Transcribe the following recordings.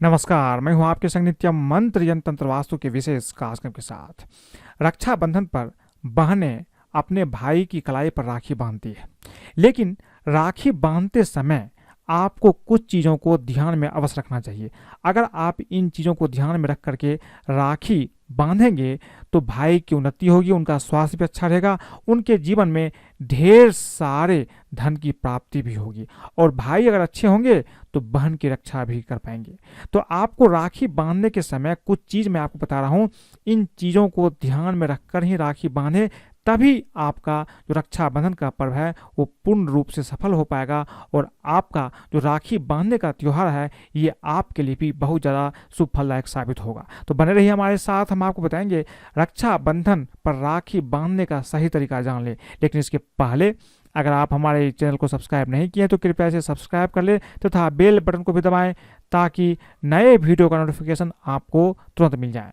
नमस्कार, मैं हूं आपके संग नित्य मंत्र यंत्र तंत्र वास्तु के विशेष कार्यक्रम के साथ। रक्षाबंधन पर बहनें अपने भाई की कलाई पर राखी बांधती है, लेकिन राखी बांधते समय आपको कुछ चीज़ों को ध्यान में अवश्य रखना चाहिए। अगर आप इन चीज़ों को ध्यान में रख करके राखी बांधेंगे तो भाई की उन्नति होगी, उनका स्वास्थ्य भी अच्छा रहेगा, उनके जीवन में ढेर सारे धन की प्राप्ति भी होगी और भाई अगर अच्छे होंगे तो बहन की रक्षा भी कर पाएंगे। तो आपको राखी बांधने के समय कुछ चीज़ मैं आपको बता रहा हूँ, इन चीज़ों को ध्यान में रखकर ही राखी बांधे, तभी आपका जो रक्षाबंधन का पर्व है वो पूर्ण रूप से सफल हो पाएगा और आपका जो राखी बांधने का त्यौहार है ये आपके लिए भी बहुत ज़्यादा शुभ फलदायक साबित होगा। तो बने रहिए हमारे साथ, हम आपको बताएंगे रक्षाबंधन पर राखी बांधने का सही तरीका जान ले। लेकिन इसके पहले अगर आप हमारे चैनल को सब्सक्राइब नहीं किए तो कृपया इसे सब्सक्राइब कर ले तथा बेल बटन को भी दबाएं ताकि नए वीडियो का नोटिफिकेशन आपको तुरंत मिल जाए।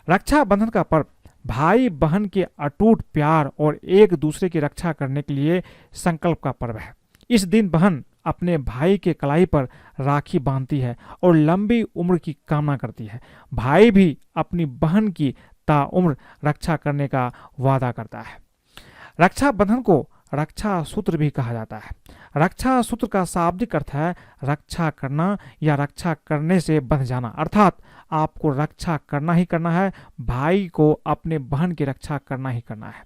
रक्षाबंधन का पर्व भाई बहन के अटूट प्यार और एक दूसरे की रक्षा करने के लिए संकल्प का पर्व है। इस दिन बहन अपने भाई के कलाई पर राखी बांधती है और लंबी उम्र की कामना करती है। भाई भी अपनी बहन की ताउम्र रक्षा करने का वादा करता है। रक्षाबंधन को रक्षा सूत्र भी कहा जाता है। रक्षा सूत्र का शाब्दिक अर्थ है रक्षा करना या रक्षा करने से बंध जाना, अर्थात आपको रक्षा करना ही करना है, भाई को अपने बहन की रक्षा करना ही करना है।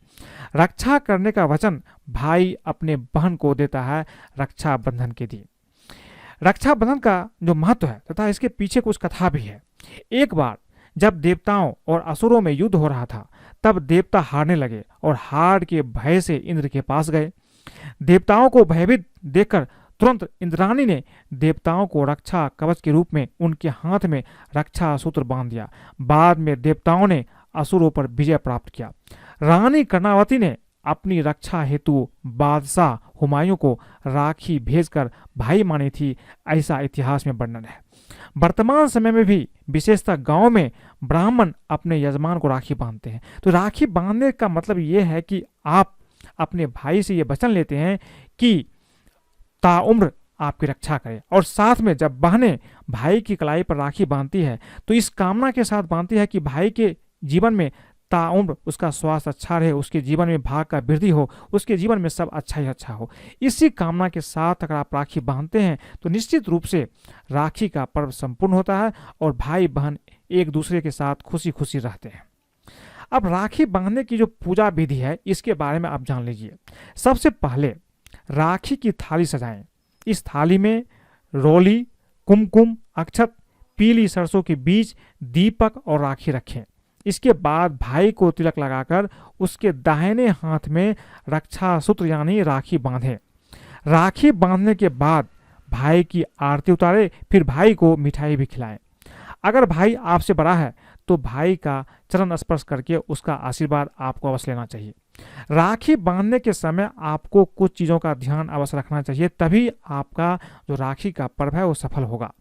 रक्षा करने का वचन भाई अपने बहन को देता है रक्षाबंधन के दिन। रक्षाबंधन का जो महत्व है तथा इसके पीछे कुछ कथा भी है। एक बार जब देवताओं और असुरों में युद्ध हो रहा था तब देवता हारने लगे और हार के भय से इंद्र के पास गए। देवताओं को भयभीत देखकर तुरंत इंद्राणी ने देवताओं को रक्षा कवच के रूप में उनके हाथ में रक्षा सूत्र बांध दिया। बाद में देवताओं ने असुरों पर विजय प्राप्त किया। रानी कर्णावती ने अपनी रक्षा हेतु बादशाह हुमायूं को राखी भेजकर भाई मानी थी, ऐसा इतिहास में वर्णन है। वर्तमान समय में भी विशेषतः गांव में ब्राह्मण अपने यजमान को राखी बांधते हैं। तो राखी बांधने का मतलब ये है कि आप अपने भाई से ये वचन लेते हैं कि ताउम्र आपकी रक्षा करे, और साथ में जब बहनें भाई की कलाई पर राखी बांधती है तो इस कामना के साथ बांधती है कि भाई के जीवन में ताउम्र उसका स्वास्थ्य अच्छा रहे, उसके जीवन में भाग का वृद्धि हो, उसके जीवन में सब अच्छा ही अच्छा हो। इसी कामना के साथ अगर आप राखी बांधते हैं तो निश्चित रूप से राखी का पर्व संपूर्ण होता है और भाई बहन एक दूसरे के साथ खुशी खुशी रहते हैं। अब राखी बांधने की जो पूजा विधि है इसके बारे में आप जान लीजिए। सबसे पहले राखी की थाली सजाएं। इस थाली में रोली, कुमकुम, अक्षत, पीली सरसों के बीज, दीपक और राखी रखें। इसके बाद भाई को तिलक लगाकर उसके दाहिने हाथ में रक्षा सूत्र यानी राखी बांधें। राखी बांधने के बाद भाई की आरती उतारें, फिर भाई को मिठाई भी खिलाएं। अगर भाई आपसे बड़ा है तो भाई का चरण स्पर्श करके उसका आशीर्वाद आपको अवश्य लेना चाहिए। राखी बांधने के समय आपको कुछ चीज़ों का ध्यान अवश्य रखना चाहिए, तभी आपका जो राखी का पर्व है वो सफल होगा।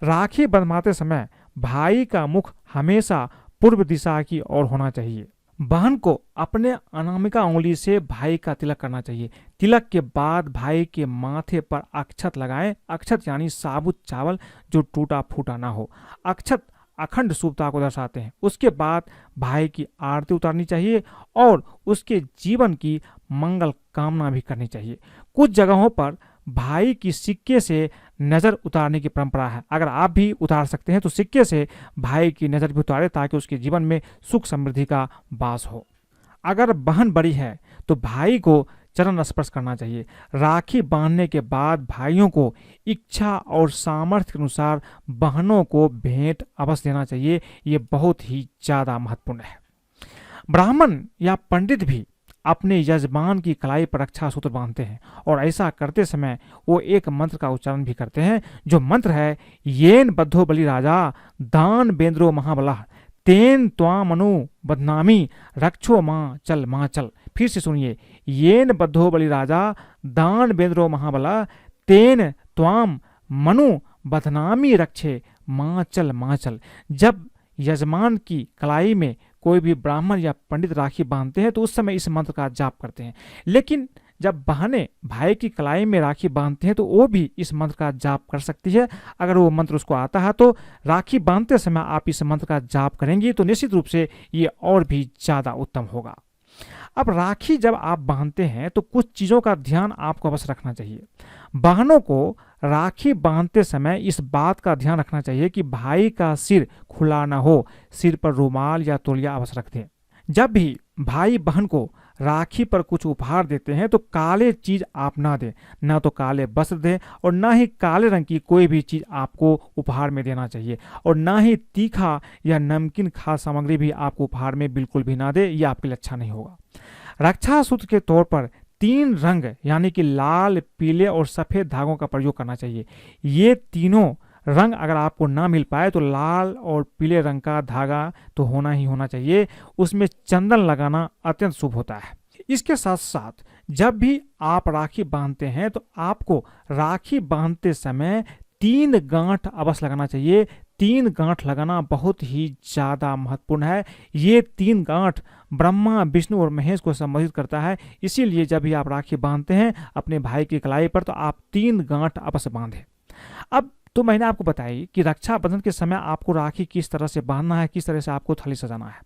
राखी बंधवाते समय भाई का मुख हमेशा पूर्व दिशा की ओर होना चाहिए। बहन को अपने अनामिका उंगली से भाई का तिलक करना चाहिए। तिलक के बाद भाई के माथे पर अक्षत लगाएं। अक्षत यानी साबुत चावल जो टूटा फूटा ना हो। अक्षत अखंड शुभता को दर्शाते हैं। उसके बाद भाई की आरती उतारनी चाहिए और उसके जीवन की मंगल कामना भी करनी चाहिए। कुछ जगहों पर भाई की सिक्के से नज़र उतारने की परंपरा है। अगर आप भी उतार सकते हैं तो सिक्के से भाई की नज़र भी उतारें ताकि उसके जीवन में सुख समृद्धि का वास हो। अगर बहन बड़ी है तो भाई को चरण स्पर्श करना चाहिए। राखी बांधने के बाद भाइयों को इच्छा और सामर्थ्य के अनुसार बहनों को भेंट अवश्य देना चाहिए। ये बहुत ही ज़्यादा महत्वपूर्ण है। ब्राह्मण या पंडित भी अपने यजमान की कलाई पर रक्षा सूत्र बांधते हैं और ऐसा करते समय वो एक मंत्र का उच्चारण भी करते हैं, जो मंत्र है येन बद्धो बलि राजा दान बेंद्रो महाबला तेन त्वामनु बदनामी रक्षो माँ चल। फिर से सुनिए, येन बद्धो बलि राजा दान बेंद्रो महाबला तेन त्वाम मनु बदनामी रक्षे माँ चल। जब यजमान की कलाई में कोई भी ब्राह्मण या पंडित राखी बांधते हैं तो उस समय इस मंत्र का जाप करते हैं। लेकिन जब बहनें भाई की कलाई में राखी बांधते हैं तो वो भी इस मंत्र का जाप कर सकती है। अगर वो मंत्र उसको आता है तो राखी बांधते समय आप इस मंत्र का जाप करेंगी तो निश्चित रूप से ये और भी ज़्यादा उत्तम होगा। अब राखी जब आप बांधते हैं तो कुछ चीज़ों का ध्यान आपको अवश्य रखना चाहिए। बहनों को राखी बांधते समय इस बात का ध्यान रखना चाहिए कि भाई का सिर खुला ना हो, सिर पर रुमाल या तौलिया अवश्य रख दें। जब भी भाई बहन को राखी पर कुछ उपहार देते हैं तो काले चीज आप ना दें, ना तो काले वस्त्र दें और ना ही काले रंग की कोई भी चीज आपको उपहार में देना चाहिए, और ना ही तीखा या नमकीन खाद्य सामग्री भी आपको उपहार में बिल्कुल भी ना दे, ये आपके लिए अच्छा नहीं होगा। रक्षा सूत्र के तौर पर 3 रंग यानी कि लाल, पीले और सफेद धागों का प्रयोग करना चाहिए। ये तीनों रंग अगर आपको ना मिल पाए तो लाल और पीले रंग का धागा तो होना ही होना चाहिए, उसमें चंदन लगाना अत्यंत शुभ होता है। इसके साथ साथ जब भी आप राखी बांधते हैं तो आपको राखी बांधते समय 3 गांठ अवश्य लगाना चाहिए। 3 गांठ लगाना बहुत ही ज़्यादा महत्वपूर्ण है। ये 3 गांठ ब्रह्मा, विष्णु और महेश को संबोधित करता है। इसीलिए जब भी आप राखी बांधते हैं अपने भाई की कलाई पर तो आप 3 गांठ अवश्य बांधें। अब तो मैंने आपको बताई कि रक्षाबंधन के समय आपको राखी किस तरह से बांधना है, किस तरह से आपको थाली सजाना है।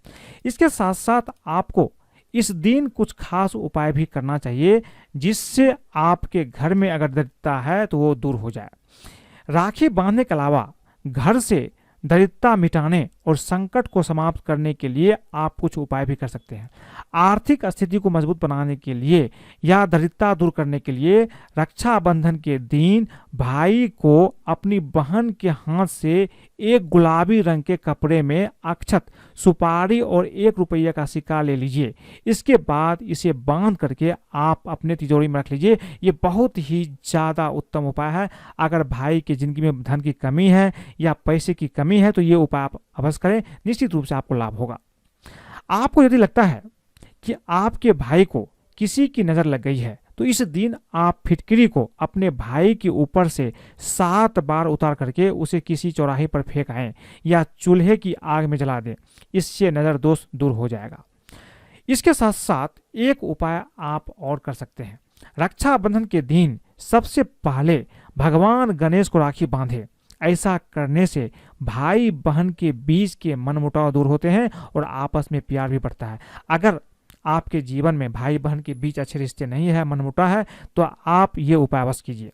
इसके साथ साथ आपको इस दिन कुछ खास उपाय भी करना चाहिए जिससे आपके घर में अगर दरिद्रता है तो वो दूर हो जाए। राखी बांधने के अलावा घर से दरिद्रता मिटाने और संकट को समाप्त करने के लिए आप कुछ उपाय भी कर सकते हैं। आर्थिक स्थिति को मजबूत बनाने के लिए या दरिद्रता दूर करने के लिए रक्षाबंधन के दिन भाई को अपनी बहन के हाथ से एक गुलाबी रंग के कपड़े में अक्षत, सुपारी और 1 रुपये का सिक्का ले लीजिए। इसके बाद इसे बांध करके आप अपने तिजोरी में रख लीजिए। ये बहुत ही ज़्यादा उत्तम उपाय है। अगर भाई की जिंदगी में धन की कमी है या पैसे की कमी है तो ये उपाय आप अवश्य करें, निश्चित रूप से आपको लाभ होगा। आपको यदि लगता है कि आपके भाई को किसी की नज़र लग गई है तो इस दिन आप फिटकरी को अपने भाई के ऊपर से 7 बार उतार करके उसे किसी चौराहे पर फेंक आएं या चूल्हे की आग में जला दें। इससे नज़र दोष दूर हो जाएगा। इसके साथ साथ एक उपाय आप और कर सकते हैं। रक्षाबंधन के दिन सबसे पहले भगवान गणेश को राखी बांधे। ऐसा करने से भाई बहन के बीच के मनमुटाव दूर होते हैं और आपस में प्यार भी बढ़ता है। अगर आपके जीवन में भाई बहन के बीच अच्छे रिश्ते नहीं है, मनमुटाव है, तो आप ये उपाय अवश्य कीजिए।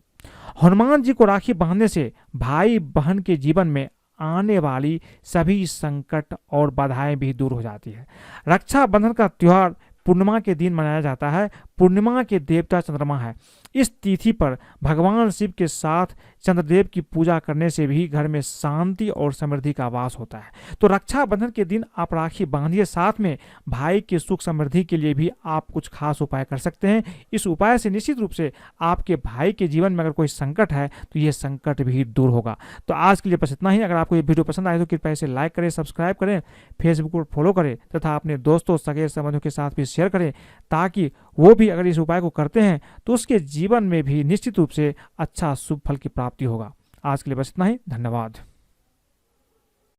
हनुमान जी को राखी बांधने से भाई बहन के जीवन में आने वाली सभी संकट और बाधाएं भी दूर हो जाती है। रक्षाबंधन का त्योहार पूर्णिमा के दिन मनाया जाता है। पूर्णिमा के देवता चंद्रमा है। इस तिथि पर भगवान शिव के साथ चंद्रदेव की पूजा करने से भी घर में शांति और समृद्धि का वास होता है। तो रक्षाबंधन के दिन आप राखी बांधिए, साथ में भाई के सुख समृद्धि के लिए भी आप कुछ खास उपाय कर सकते हैं। इस उपाय से निश्चित रूप से आपके भाई के जीवन में अगर कोई संकट है तो ये संकट भी दूर होगा। तो आज के लिए बस इतना ही। अगर आपको ये वीडियो पसंद आए तो कृपया इसे लाइक करें, सब्सक्राइब करें, फेसबुक पर फॉलो करें तथा अपने दोस्तों, सगे संबंधियों के साथ भी शेयर करें ताकि वो भी अगर इस उपाय को करते हैं तो उसके जीवन में भी निश्चित रूप से अच्छा शुभ फल की प्राप्ति होगा। आज के लिए बस इतना ही। धन्यवाद।